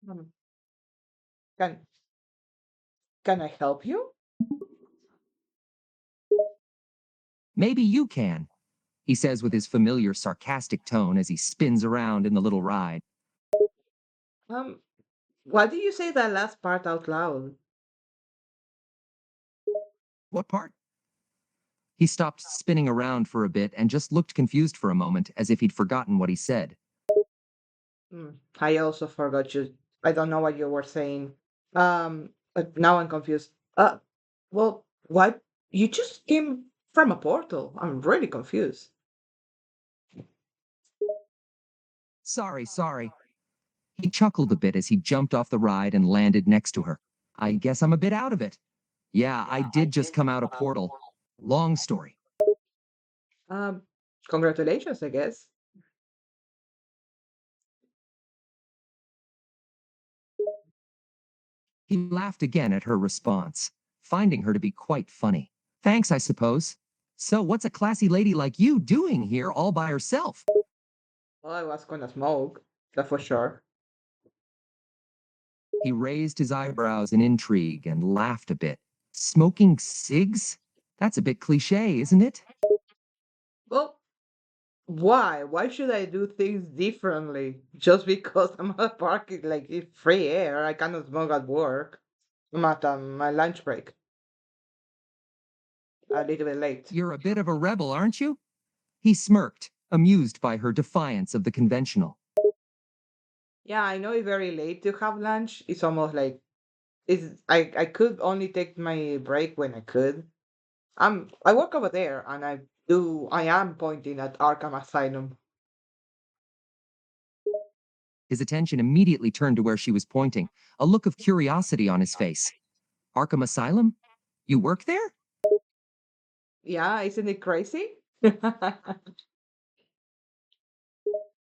Um, can can I help you? Maybe you can, he says with his familiar sarcastic tone as he spins around in the little ride. Um, why do you say that last part out loud? What part? He stopped spinning around for a bit and just looked confused for a moment, as if he'd forgotten what he said. I also forgot you. I don't know what you were saying. But now I'm confused. Well, why you just came from a portal? I'm really confused. Sorry. He chuckled a bit as he jumped off the ride and landed next to her. I guess I'm a bit out of it. Yeah, I did just come out a portal. Long story. Um, Congratulations, I guess. He laughed again at her response, finding her to be quite funny. Thanks, I suppose. So, what's a classy lady like you doing here all by herself? Well, I was gonna smoke, that's for sure. He raised his eyebrows in intrigue and laughed a bit. Smoking cigs? That's a bit cliche, isn't it? Well, why? Why should I do things differently? Just because I'm at parking like it's free air, I cannot smoke at work. I'm at my lunch break, a little bit late. You're a bit of a rebel, aren't you? He smirked, amused by her defiance of the conventional. Yeah, I know it's very late to have lunch. It's almost like I could only take my break when I could. I work over there and I am pointing at Arkham Asylum. His attention immediately turned to where she was pointing, a look of curiosity on his face. Arkham Asylum? You work there? Yeah, isn't it crazy?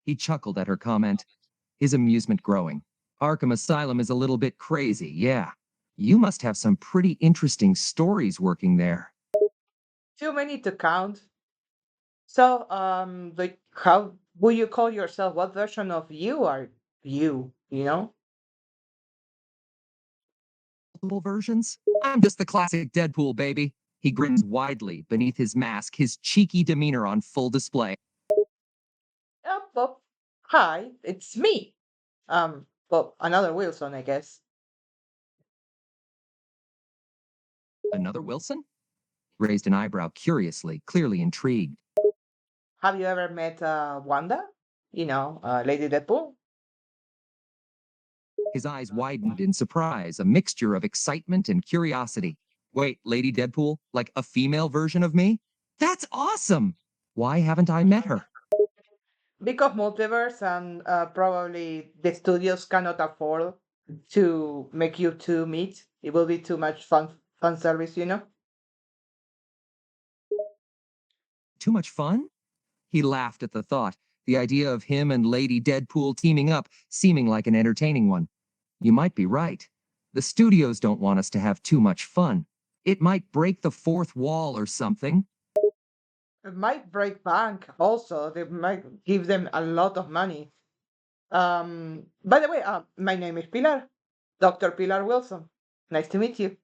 He chuckled at her comment, his amusement growing. Arkham Asylum is a little bit crazy, yeah. You must have some pretty interesting stories working there. Too many to count. So, how would you call yourself? What version of you are you? You know? Multiple versions? I'm just the classic Deadpool, baby. He grins widely beneath his mask, his cheeky demeanor on full display. Well, hi, it's me. Well, another Wilson, I guess. Another Wilson? Raised an eyebrow curiously, clearly intrigued. Have you ever met Wanda? Lady Deadpool. His eyes widened in surprise, a mixture of excitement and curiosity. Wait, Lady Deadpool? Like a female version of me? That's awesome! Why haven't I met her? Because multiverse and probably the studios cannot afford to make you two meet. It will be too much fun service. Too much fun? He laughed at the thought, the idea of him and Lady Deadpool teaming up seeming like an entertaining one. You might be right. The studios don't want us to have too much fun. It might break the fourth wall or something. It might break bank also. They might give them a lot of money. By the way, my name is Pilar, Dr. Pilar Wilson. Nice to meet you.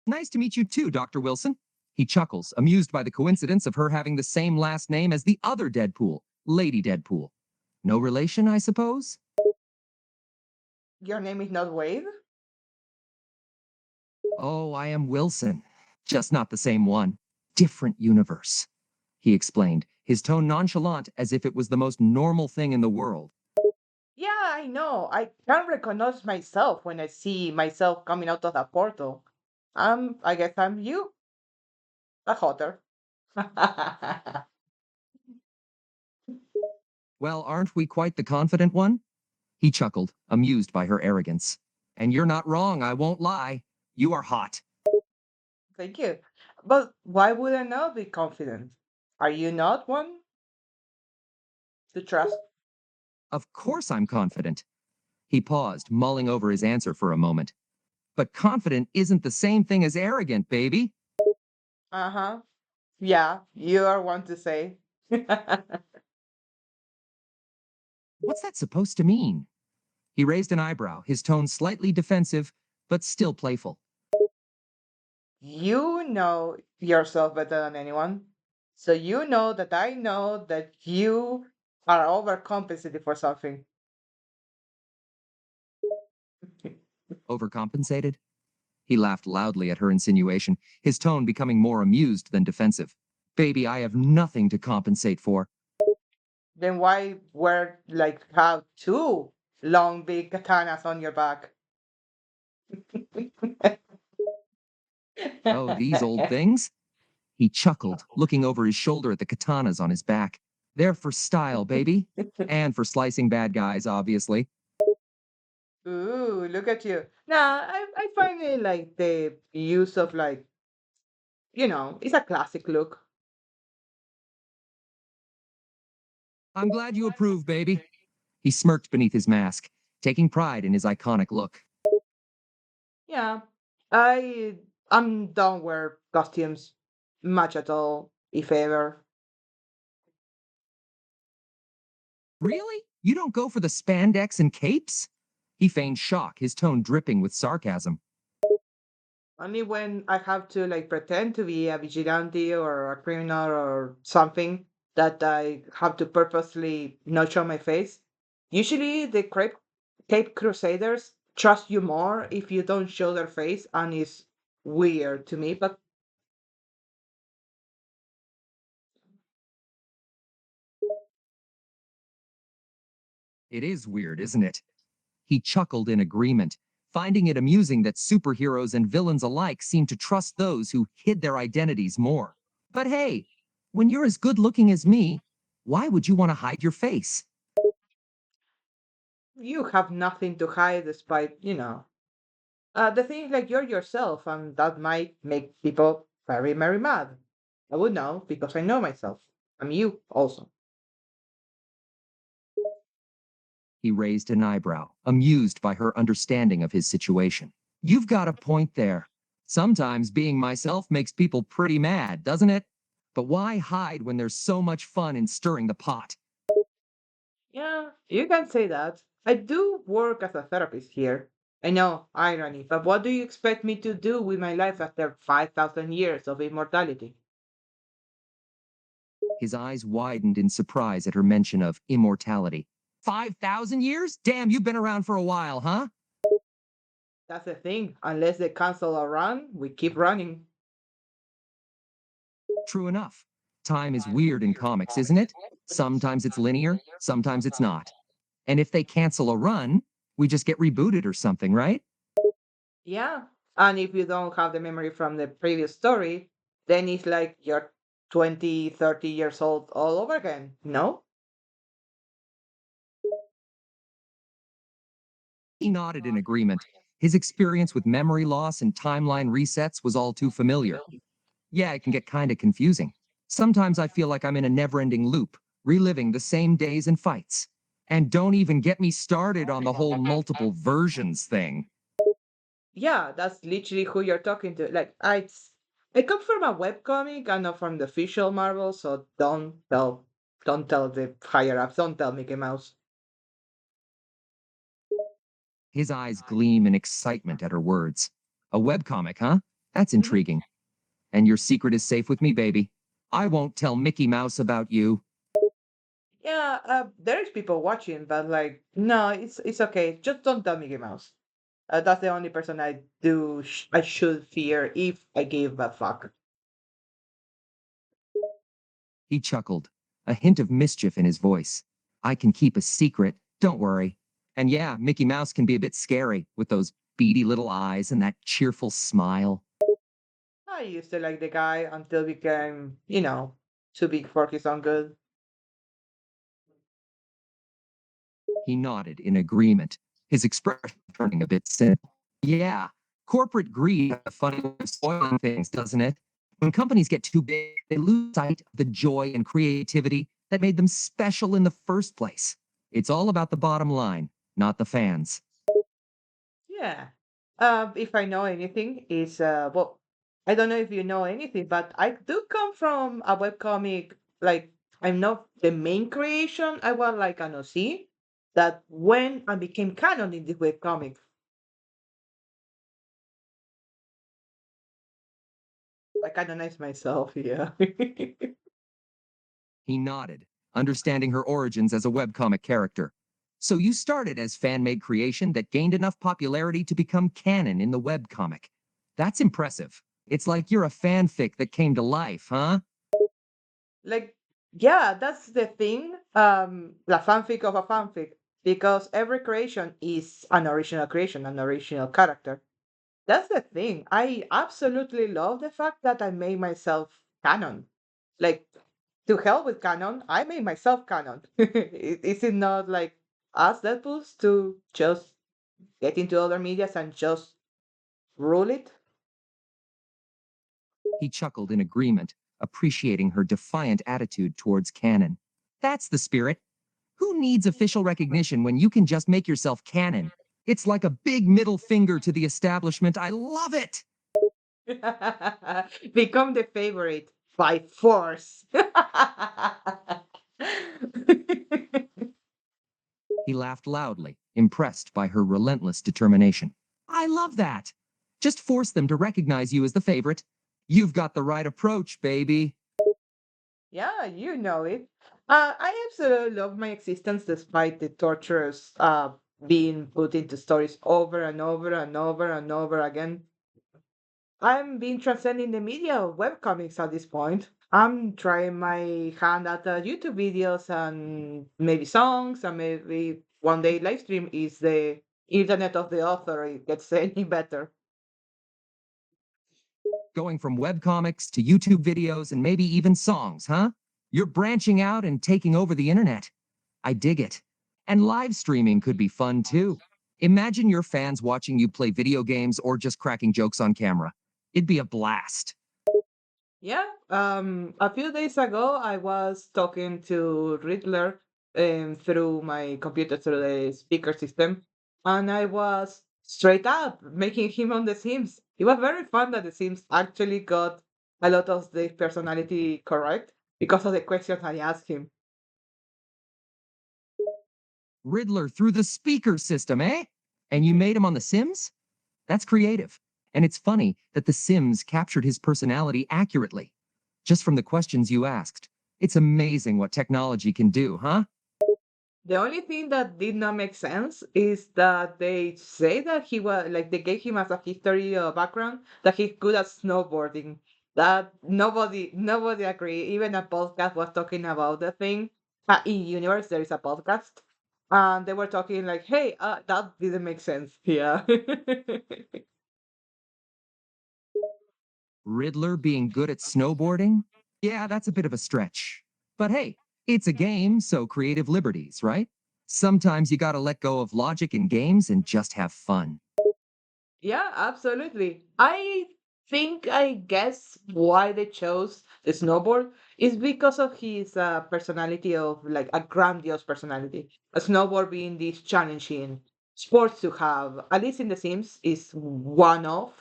Nice to meet you too, Dr. Wilson. He chuckles, amused by the coincidence of her having the same last name as the other Deadpool, Lady Deadpool. No relation, I suppose? Your name is not Wade? Oh, I am Wilson. Just not the same one. Different universe. He explained, his tone nonchalant as if it was the most normal thing in the world. Yeah, I know. I can recognize myself when I see myself coming out of the portal. I guess I'm you, a hotter. Well, aren't we quite the confident one? He chuckled, amused by her arrogance. And you're not wrong, I won't lie. You are hot. Thank you. But why would I not be confident? Are you not one to trust? Of course I'm confident. He paused, mulling over his answer for a moment. But confident isn't the same thing as arrogant, baby. Uh huh. Yeah, you are one to say. What's that supposed to mean? He raised an eyebrow, his tone slightly defensive, but still playful. You know yourself better than anyone. So you know that I know that you are overcompensating for something. Overcompensated? He laughed loudly at her insinuation, his tone becoming more amused than defensive. Baby, I have nothing to compensate for. Then why wear like have two long big katanas on your back? Oh, these old things? He chuckled, looking over his shoulder at the katanas on his back. They're for style, baby. And for slicing bad guys, obviously. Ooh, look at you. Nah, I find it like the use of like, it's a classic look. I'm glad you approve, baby. He smirked beneath his mask, taking pride in his iconic look. Yeah, I'm don't wear costumes much at all, if ever. Really? You don't go for the spandex and capes? He feigned shock, his tone dripping with sarcasm. Only when I have to like pretend to be a vigilante or a criminal or something that I have to purposely not show my face. Usually the Cape Crusaders trust you more if you don't show their face, and it's weird to me, but It is weird, isn't it? He chuckled in agreement, finding it amusing that superheroes and villains alike seem to trust those who hid their identities more. But hey, when you're as good looking as me, why would you want to hide your face? you have nothing to hide despite. The thing is like you're yourself, and that might make people very, very mad. I would know because I know myself. I'm you also. He raised an eyebrow, amused by her understanding of his situation. You've got a point there. Sometimes being myself makes people pretty mad, doesn't it? But why hide when there's so much fun in stirring the pot? Yeah, you can say that. I do work as a therapist here. I know, irony, but what do you expect me to do with my life after 5,000 years of immortality? His eyes widened in surprise at her mention of immortality. 5,000 years? Damn, you've been around for a while, huh? That's the thing. Unless they cancel a run, we keep running. True enough. Time is weird in comics, isn't it? Sometimes it's linear, sometimes it's not. And if they cancel a run, we just get rebooted or something, right? Yeah. And if you don't have the memory from the previous story, then it's like you're 20, 30 years old all over again. No? He nodded in agreement. His experience with memory loss and timeline resets was all too familiar. Yeah, it can get kind of confusing. Sometimes I feel like I'm in a never ending loop, reliving the same days and fights. And don't even get me started on the whole multiple versions thing. Yeah, that's literally who you're talking to. Like, I come from a webcomic and not from the official Marvel, so don't tell the higher ups, don't tell Mickey Mouse. His eyes gleam in excitement at her words. A webcomic, huh? That's Mhm. intriguing. And your secret is safe with me, baby. I won't tell Mickey Mouse about you. Yeah, there's people watching, but like, no, it's okay. Just don't tell Mickey Mouse. That's the only person I should fear if I gave a fuck. He chuckled, a hint of mischief in his voice. I can keep a secret, don't worry. And yeah, Mickey Mouse can be a bit scary with those beady little eyes and that cheerful smile. I used to like the guy until became, too big for his own good. He nodded in agreement, his expression turning a bit cynical. Yeah, corporate greed has a funny way of spoiling things, doesn't it? When companies get too big, they lose sight of the joy and creativity that made them special in the first place. It's all about the bottom line, not the fans. Yeah. If I know anything, is well, I don't know if you know anything, but I do come from a webcomic. Like I'm not the main creation. I was like an OC. that went and became canon in this webcomic. I canonized myself, yeah. He nodded, understanding her origins as a webcomic character. So you started as fan-made creation that gained enough popularity to become canon in the webcomic. That's impressive. It's like you're a fanfic that came to life, huh? Like, yeah, that's the thing. The fanfic of a fanfic, because every creation is an original creation, an original character. That's the thing. I absolutely love the fact that I made myself canon. Like, to hell with canon, I made myself canon. Is it not like us Deadpools to just get into other medias and just rule it? He chuckled in agreement, appreciating her defiant attitude towards canon. That's the spirit. Who needs official recognition when you can just make yourself canon? It's like a big middle finger to the establishment. I love it. Become the favorite by force. He laughed loudly, impressed by her relentless determination. I love that. Just force them to recognize you as the favorite. You've got the right approach, baby. Yeah, you know it. I absolutely love my existence despite the torturous being put into stories over and over and over and over again. I'm being transcending the media of webcomics at this point. I'm trying my hand at YouTube videos and maybe songs, and maybe one day live stream is the internet of the author. It gets any better. Going from webcomics to YouTube videos and maybe even songs, huh? You're branching out and taking over the internet. I dig it. And live streaming could be fun too. Imagine your fans watching you play video games or just cracking jokes on camera. It'd be a blast. Yeah, a few days ago, I was talking to Riddler through my computer, through the speaker system, and I was straight up making him on The Sims. It was very fun that The Sims actually got a lot of the personality correct because of the questions I asked him. Riddler through the speaker system, eh? And you made him on The Sims? That's creative. And it's funny that The Sims captured his personality accurately, just from the questions you asked. It's amazing what technology can do, huh? The only thing that did not make sense is that they say that he was like they gave him as a history background that he's good at snowboarding. That nobody agree. Even a podcast was talking about the thing. In universe there is a podcast, and they were talking like, "Hey, that didn't make sense." Yeah. Riddler being good at snowboarding? Yeah, that's a bit of a stretch. But hey, it's a game, so creative liberties, right? Sometimes you gotta let go of logic in games and just have fun. Yeah, absolutely. I guess why they chose the snowboard is because of his personality of like a grandiose personality. A snowboard being this challenging sports to have, at least in The Sims, is one of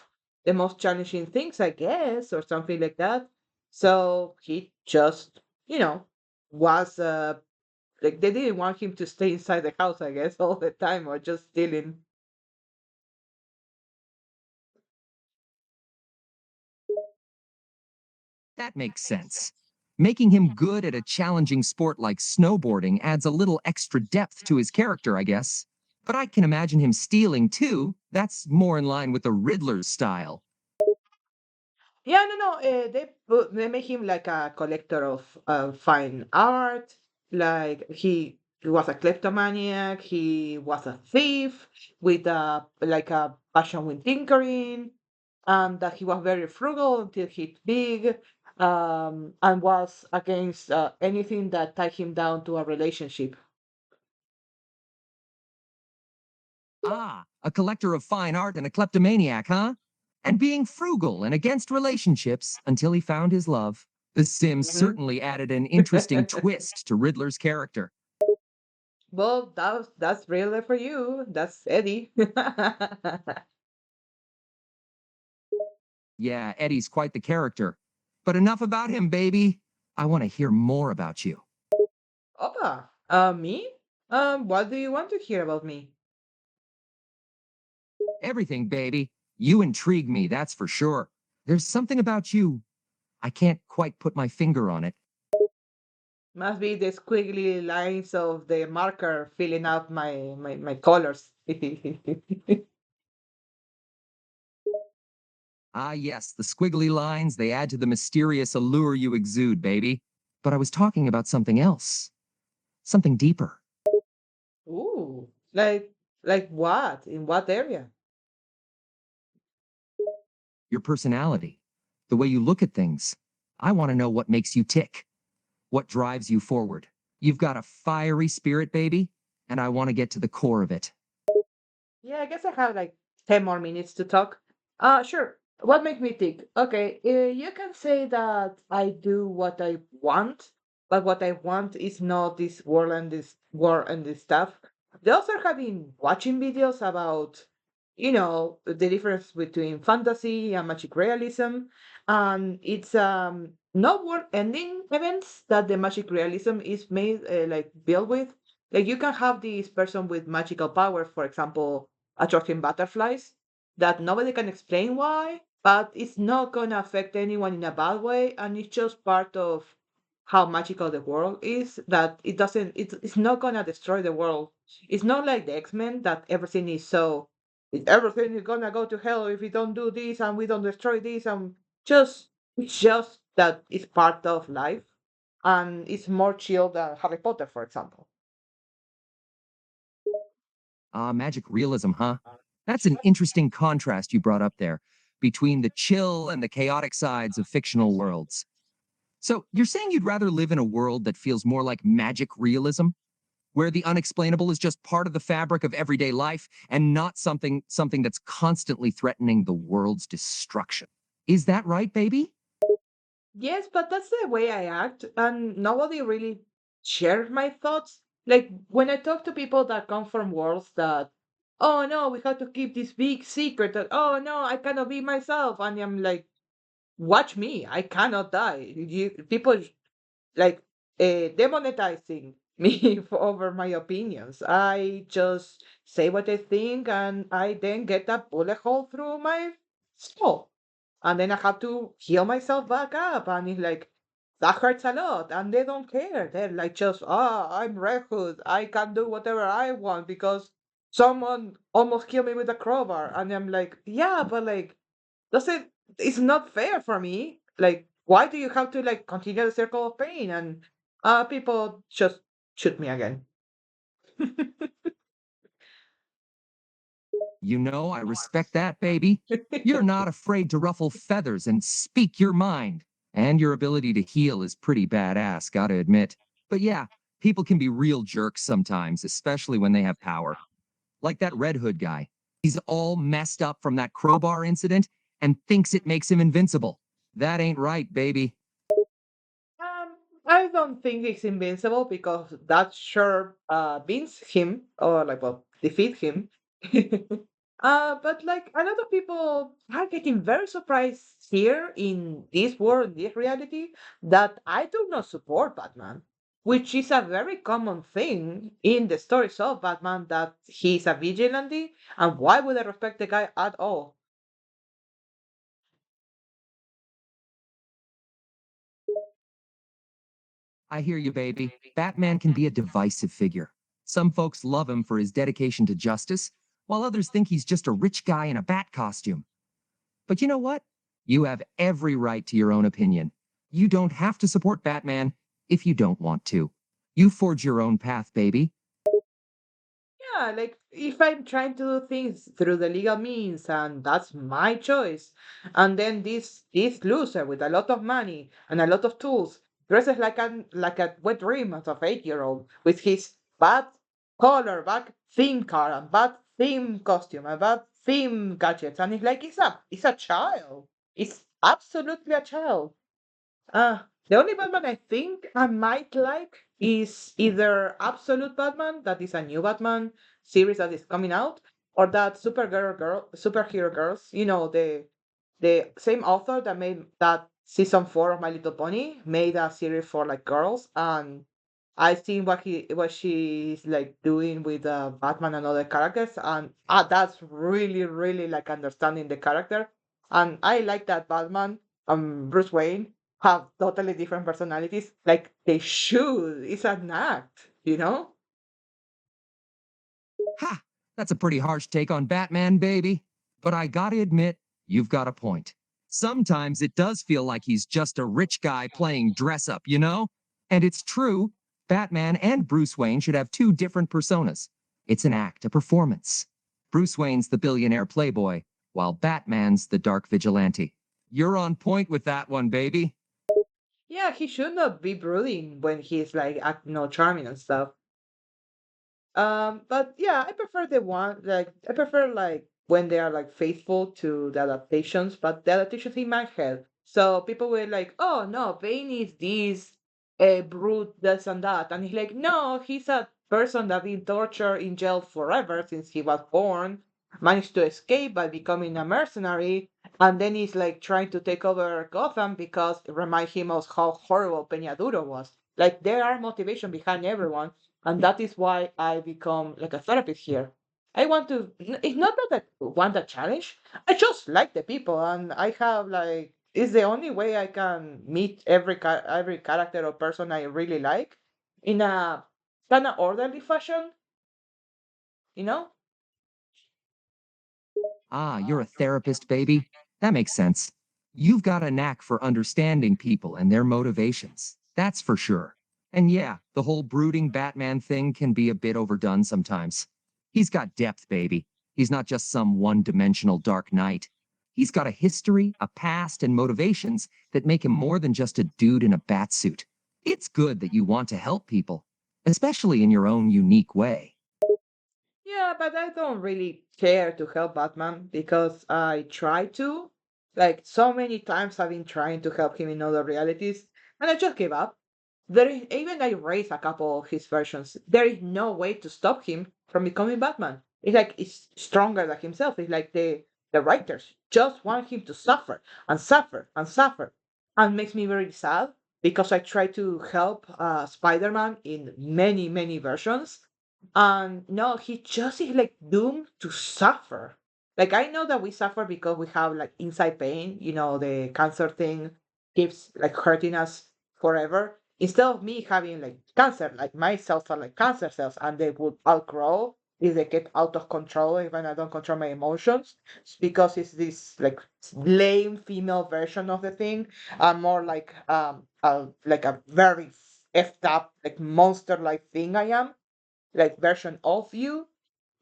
the most challenging things, I guess, or something like that. So he just, was like they didn't want him to stay inside the house, I guess, all the time or just chilling. That makes sense. Making him good at a challenging sport like snowboarding adds a little extra depth to his character, I guess. But I can imagine him stealing too. That's more in line with the Riddler's style. Yeah, no, no. They make him like a collector of fine art. Like he was a kleptomaniac. He was a thief with a passion with tinkering, and that he was very frugal until he big, and was against anything that tied him down to a relationship. Ah, a collector of fine art and a kleptomaniac, huh? And being frugal and against relationships until he found his love. The Sims Mhm. certainly added an interesting twist to Riddler's character. Well, that's really for you. That's Eddie. Yeah, Eddie's quite the character. But enough about him, baby. I want to hear more about you. Opa, me? What do you want to hear about me? Everything, baby. You intrigue me, that's for sure. There's something about you. I can't quite put my finger on it. Must be the squiggly lines of the marker filling up my colors. Ah, yes, the squiggly lines, they add to the mysterious allure you exude, baby. But I was talking about something else, something deeper. Ooh, like what? In what area? Your personality, the way you look at things. I want to know what makes you tick, what drives you forward. You've got a fiery spirit, baby, and I want to get to the core of it. Yeah, I guess I have like 10 more minutes to talk. Sure. What makes me tick? Okay, you can say that I do what I want, but what I want is not this world and this war and this stuff. They also have been watching videos about, the difference between fantasy and magic realism. And it's not world ending events that the magic realism is made like built with. Like you can have this person with magical powers, for example, attracting butterflies that nobody can explain why, but it's not gonna affect anyone in a bad way, and it's just part of how magical the world is. That it doesn't, it's not gonna destroy the world. It's not like the X-Men that everything is so, everything is gonna go to hell if we don't do this and we don't destroy this, and just it's just that it's part of life, and it's more chill than Harry Potter, for example. Ah, magic realism, huh? That's an interesting contrast you brought up there between the chill and the chaotic sides of fictional worlds. So, you're saying you'd rather live in a world that feels more like magic realism, where the unexplainable is just part of the fabric of everyday life and not something that's constantly threatening the world's destruction. Is that right, baby? Yes, but that's the way I act, and nobody really shares my thoughts. Like when I talk to people that come from worlds that, oh no, we have to keep this big secret, that, oh no, I cannot be myself. And I'm like, watch me, I cannot die. People like demonetizing me for, over my opinions. I just say what I think, and I then get a bullet hole through my skull, and then I have to heal myself back up, and it's like that hurts a lot, and they don't care. They're like just, I'm Red Hood, I can do whatever I want because someone almost killed me with a crowbar, and I'm like, yeah, but like doesn't it's not fair for me. Like, why do you have to like continue the circle of pain? And people just shoot me again. You know, I respect that, baby. You're not afraid to ruffle feathers and speak your mind. And your ability to heal is pretty badass, gotta admit. But yeah, people can be real jerks sometimes, especially when they have power. Like that Red Hood guy. He's all messed up from that crowbar incident and thinks it makes him invincible. That ain't right, baby. I don't think he's invincible because that sure beats him or like well defeat him. But like a lot of people are getting very surprised here in this world, this reality, that I do not support Batman, which is a very common thing in the stories of Batman that he's a vigilante, and why would I respect the guy at all? I hear you, baby. Batman can be a divisive figure. Some folks love him for his dedication to justice, while others think he's just a rich guy in a bat costume. But you know what? You have every right to your own opinion. You don't have to support Batman if you don't want to. You forge your own path, baby. Yeah, like if I'm trying to do things through the legal means and that's my choice, and then this loser with a lot of money and a lot of tools dresses like a wet dream of an 8-year-old with his bad color, bad theme car, and bad theme costume, and bad theme gadgets, and it's like it's a child. It's absolutely a child. The only Batman I think I might like is either Absolute Batman, that is a new Batman series that is coming out, or that Superhero Girls. The same author that made that season 4 of My Little Pony made a series for like girls, and I seen what she's like doing with Batman and other characters, and that's really really like understanding the character. And I like that Batman and Bruce Wayne have totally different personalities. Like they should. It's an act, you know? Ha! That's a pretty harsh take on Batman, baby. But I gotta admit, you've got a point. Sometimes it does feel like he's just a rich guy playing dress up, you know? And it's true, Batman and Bruce Wayne should have two different personas. It's an act, a performance. Bruce Wayne's the billionaire playboy, while Batman's the dark vigilante. You're on point with that one, baby. Yeah, he should not be brooding when he's like acting all charming and stuff. But yeah, I prefer the one like I prefer like when they are like faithful to the adaptations, but the adaptations in my head. So people were like, "Oh no, Bane is this brute, this and that," and he's like, "No, he's a person that been tortured in jail forever since he was born, managed to escape by becoming a mercenary, and then he's like trying to take over Gotham because it reminds him of how horrible Peñaduro was. Like there are motivation behind everyone." And that is why I become like a therapist here. I want to. It's not that I want a challenge. I just like the people, and I have like. It's the only way I can meet every character or person I really like in a kind of orderly fashion. You know? Ah, you're a therapist, baby. That makes sense. You've got a knack for understanding people and their motivations. That's for sure. And yeah, the whole brooding Batman thing can be a bit overdone sometimes. He's got depth, baby. He's not just some one-dimensional Dark Knight. He's got a history, a past, and motivations that make him more than just a dude in a bat suit. It's good that you want to help people, especially in your own unique way. Yeah, but I don't really care to help Batman because I try to. Like so many times I've been trying to help him in other realities, and I just gave up. Even I raised a couple of his versions. There is no way to stop him from becoming Batman. It's like it's stronger than himself. It's like the writers just want him to suffer and suffer and suffer, and makes me very sad because I try to help Spider-Man in many many versions, and no, he just is like doomed to suffer. Like I know that we suffer because we have like inside pain, the cancer thing keeps like hurting us forever. Instead of me having like cancer, like my cells are like cancer cells and they would outgrow if they get out of control even I don't control my emotions. It's because it's this like lame female version of the thing. I'm more like a very effed up like monster like thing I am, like version of you,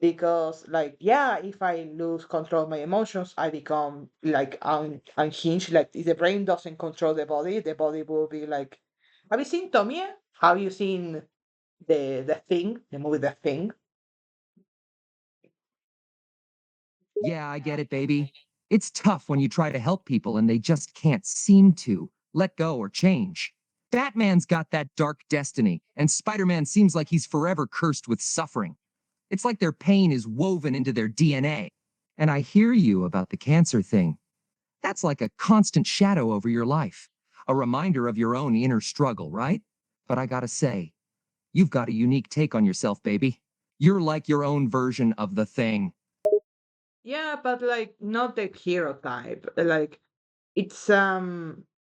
because like yeah, if I lose control of my emotions I become like unhinged. Like if the brain doesn't control the body will be like, have you seen Tomie? Have you seen the thing, the movie The Thing? Yeah, I get it, baby. It's tough when you try to help people and they just can't seem to let go or change. Batman's got that dark destiny, and Spider Man seems like he's forever cursed with suffering. It's like their pain is woven into their DNA. And I hear you about the cancer thing. That's like a constant shadow over your life, a reminder of your own inner struggle, right? But I gotta say, you've got a unique take on yourself, baby. You're like your own version of the thing. Yeah, but like not the hero type. Like it's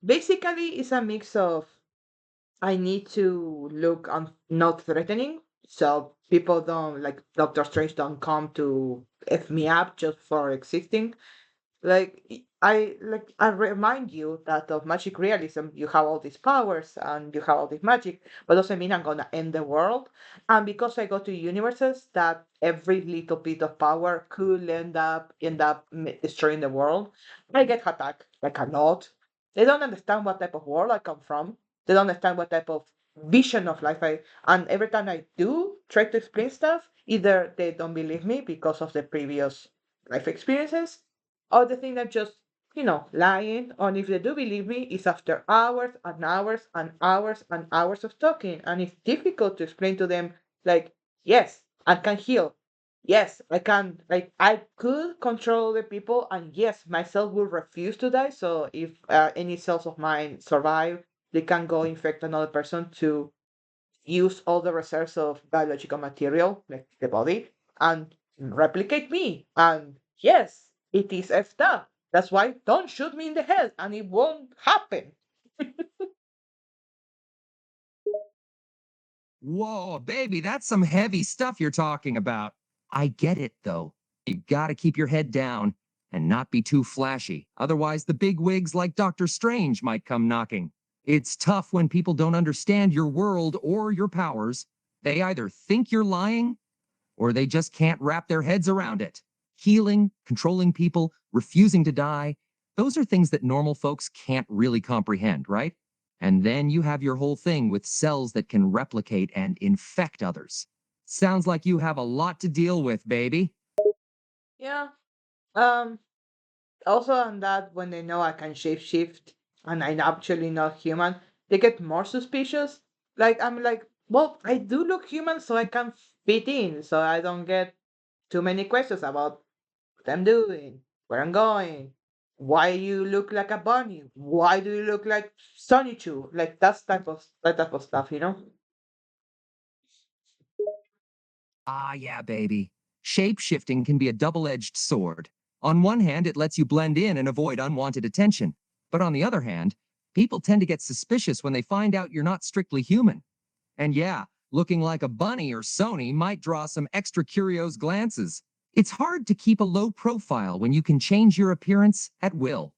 basically it's a mix of I need to look not threatening, so people don't like Doctor Strange don't come to f me up just for existing. Like I remind you that of magic realism, you have all these powers and you have all this magic, but doesn't mean I'm gonna end the world. And because I go to universes that every little bit of power could end up destroying the world, I get attacked like a lot. They don't understand what type of world I come from. They don't understand what type of vision of life I, and every time I do try to explain stuff, either they don't believe me because of the previous life experiences, or they think I'm just, lying. And if they do believe me, it's after hours and hours and hours and hours of talking. And it's difficult to explain to them, like, yes, I can heal. Yes, I can. Like, I could control the people, and yes, my cells will refuse to die. So if any cells of mine survive, they can go infect another person to use all the reserves of biological material, like the body, and replicate me. And yes, it is effed up. That's why don't shoot me in the head, and it won't happen. Whoa, baby, that's some heavy stuff you're talking about. I get it, though. You gotta keep your head down and not be too flashy. Otherwise, the big wigs like Doctor Strange might come knocking. It's tough when people don't understand your world or your powers. They either think you're lying or they just can't wrap their heads around it. Healing, controlling people, refusing to die, those are things that normal folks can't really comprehend, right? And then you have your whole thing with cells that can replicate and infect others. Sounds like you have a lot to deal with, baby. Yeah. Um. Also, on that, when they know I can shapeshift and I'm actually not human, they get more suspicious. Like I'm like, well, I do look human, so I can fit in, so I don't get too many questions about what I'm doing, where I'm going, why you look like a bunny, why do you look like Sonny Chu, like that type of stuff, you know? Ah, yeah, baby. Shape shifting can be a double edged sword. On one hand, it lets you blend in and avoid unwanted attention. But on the other hand, people tend to get suspicious when they find out you're not strictly human. And yeah, looking like a bunny or Sony might draw some extra curious glances. It's hard to keep a low profile when you can change your appearance at will.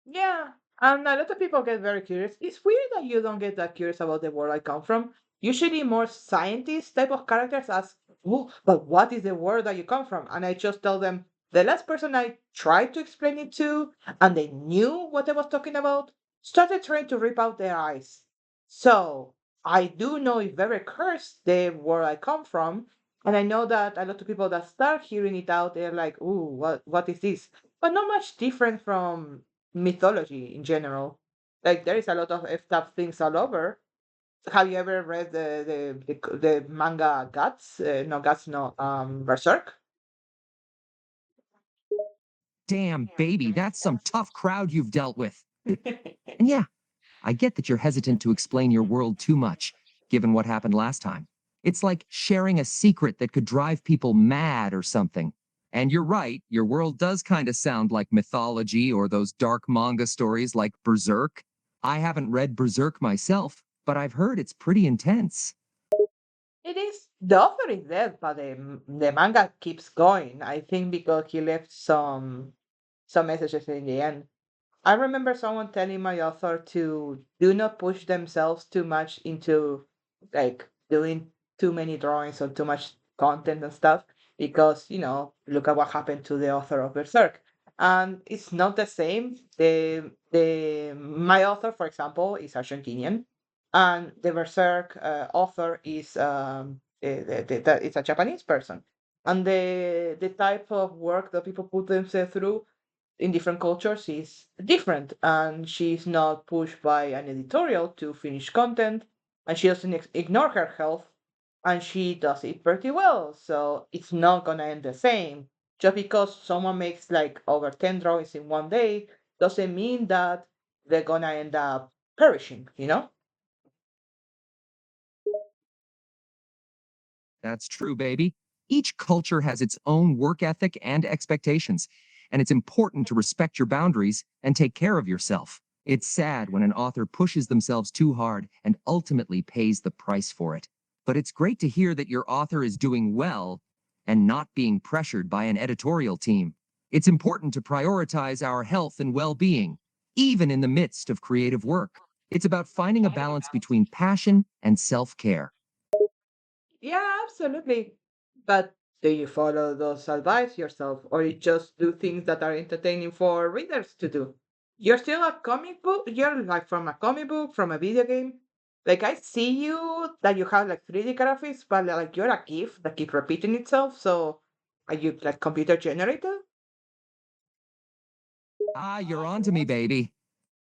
Yeah, and a lot of people get very curious. It's weird that you don't get that curious about the world I come from. Usually, more scientist type of characters ask, "Oh, but what is the world that you come from?" And I just tell them the last person I tried to explain it to, and they knew what I was talking about, started trying to rip out their eyes. So I do know it's very cursed the world I come from, and I know that a lot of people that start hearing it out, they're like, "Ooh, what is this?" But not much different from mythology in general. Like there is a lot of effed up things all over. Have you ever read the manga Guts? No, Guts, no, Berserk. Damn, baby, that's some tough crowd you've dealt with. And yeah, I get that you're hesitant to explain your world too much, given what happened last time. It's like sharing a secret that could drive people mad or something. And you're right, your world does kind of sound like mythology or those dark manga stories like Berserk. I haven't read Berserk myself, but I've heard it's pretty intense. It is the author is dead, but the manga keeps going. I think because he left some messages in the end. I remember someone telling my author to do not push themselves too much into like doing too many drawings or too much content and stuff because look at what happened to the author of Berserk. And it's not the same. The my author, for example, is Argentinian, and the Berserk author is it's a Japanese person. And the type of work that people put themselves through in different cultures is different, and she's not pushed by an editorial to finish content, and she doesn't ignore her health, and she does it pretty well, so it's not gonna end the same. Just because someone makes like over 10 drawings in one day doesn't mean that they're gonna end up perishing, you know? That's true, baby. Each culture has its own work ethic and expectations, and it's important to respect your boundaries and take care of yourself. It's sad when an author pushes themselves too hard and ultimately pays the price for it. But it's great to hear that your author is doing well and not being pressured by an editorial team. It's important to prioritize our health and well being, even in the midst of creative work. It's about finding a balance between passion and self care. Yeah, absolutely. But do you follow those advice yourself, or you just do things that are entertaining for readers to do? You're still a comic book. You're like from a comic book, from a video game. Like I see you that you have like 3D graphics, but like you're a GIF that keep repeating itself. So are you like computer generated? Ah, you're on to me, baby.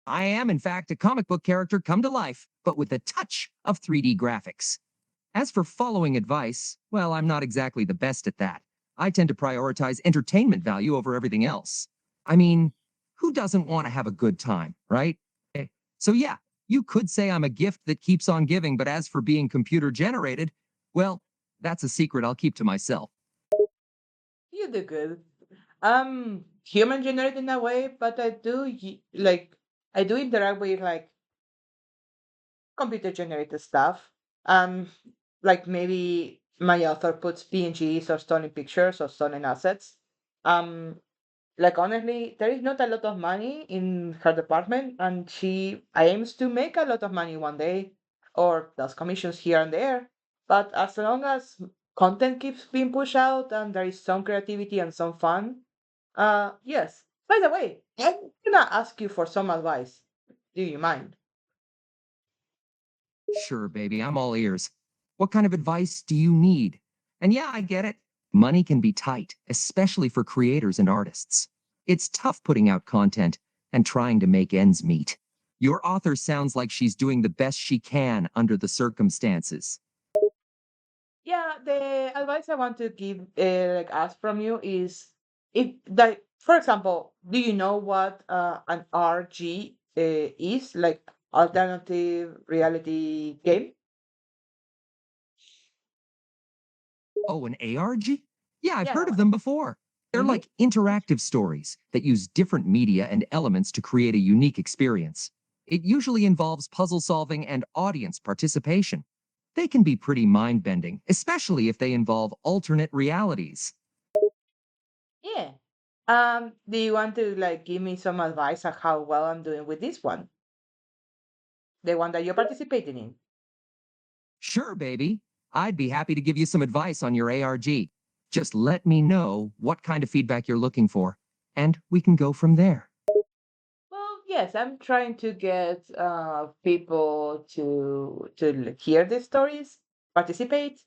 I am, in fact, a comic book character come to life, but with a touch of 3D graphics. As for following advice, well, I'm not exactly the best at that. I tend to prioritize entertainment value over everything else. I mean, who doesn't want to have a good time, right? So, yeah, You could say I'm a gift that keeps on giving, but as for being computer generated, well, that's a secret I'll keep to myself. You do good. Human generated in a way, but like I do interact with like computer generated stuff. Like maybe my author puts PNGs or stolen pictures or stolen assets. Um, like honestly, there is not a lot of money in her department, and she aims to make a lot of money one day, or does commissions here and there. But as long as content keeps being pushed out and there is some creativity and some fun, yes. By the way, I'm gonna ask you for some advice. Do you mind? Sure, baby, I'm all ears. What kind of advice do you need? And yeah, I get it. Money can be tight, especially for creators and artists. It's tough putting out content and trying to make ends meet. Your author sounds like she's doing the best she can under the circumstances. Yeah, the advice I want to give, like ask from you is if like for example, do you know what an RG is like alternative reality game? Oh, an ARG? Yeah, I've heard Yeah. of them before. They're Hmm. like interactive stories that use different media and elements to create a unique experience. It usually involves puzzle solving and audience participation. They can be pretty mind bending, especially if they involve alternate realities. Yeah. Do you want to like give me some advice on how well I'm doing with this one, the one that you're participating in? Sure, baby. I'd be happy to give you some advice on your ARG. Just let me know what kind of feedback you're looking for, and we can go from there. Well, yes, I'm trying to get people to hear the stories, participate.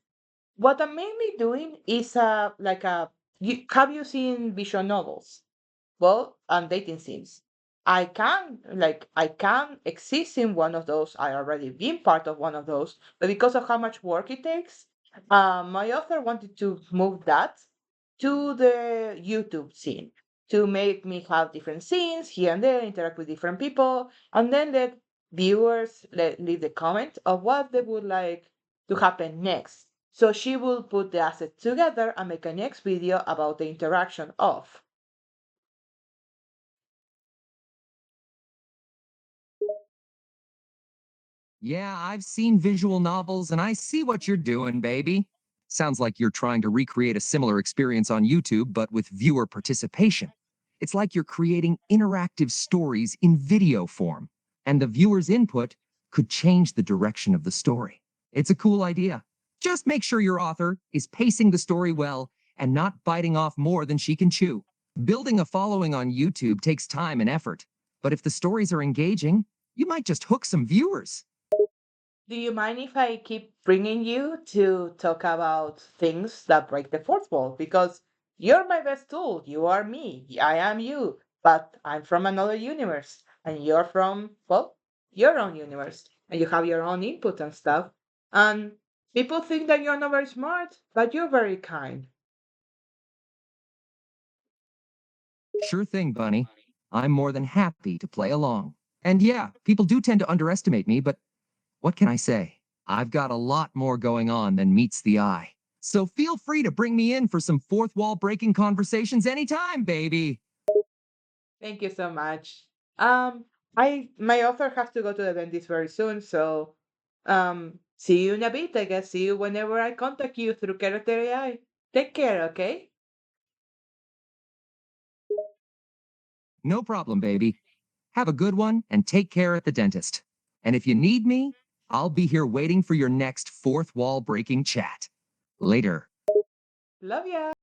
What I'm mainly doing is have you seen visual novels? Well, and dating sims. I can exist in one of those. I already been part of one of those, but because of how much work it takes, my author wanted to move that to the YouTube scene to make me have different scenes here and there, interact with different people, and then let leave the comment of what they would like to happen next. So she will put the assets together and make a next video about the interaction of. Yeah, I've seen visual novels and I see what you're doing, baby. Sounds like you're trying to recreate a similar experience on YouTube, but with viewer participation. It's like you're creating interactive stories in video form, and the viewer's input could change the direction of the story. It's a cool idea. Just make sure your author is pacing the story well and not biting off more than she can chew. Building a following on YouTube takes time and effort, but if the stories are engaging, you might just hook some viewers. Do you mind if I keep bringing you to talk about things that break the fourth wall? Because you're my best tool. You are me. I am you. But I'm from another universe. And you're from, well, your own universe. And you have your own input and stuff. And people think that you're not very smart, but you're very kind. Sure thing, Bunny. I'm more than happy to play along. And yeah, people do tend to underestimate me, but what can I say? I've got a lot more going on than meets the eye. So feel free to bring me in for some fourth wall breaking conversations anytime, baby. Thank you so much. Um, my author has to go to the dentist very soon, so see you in a bit. I guess see you whenever I contact you through Therap-AI. Take care, okay? No problem, baby. Have a good one and take care at the dentist. And if you need me, I'll be here waiting for your next fourth wall breaking chat. Later. Love ya.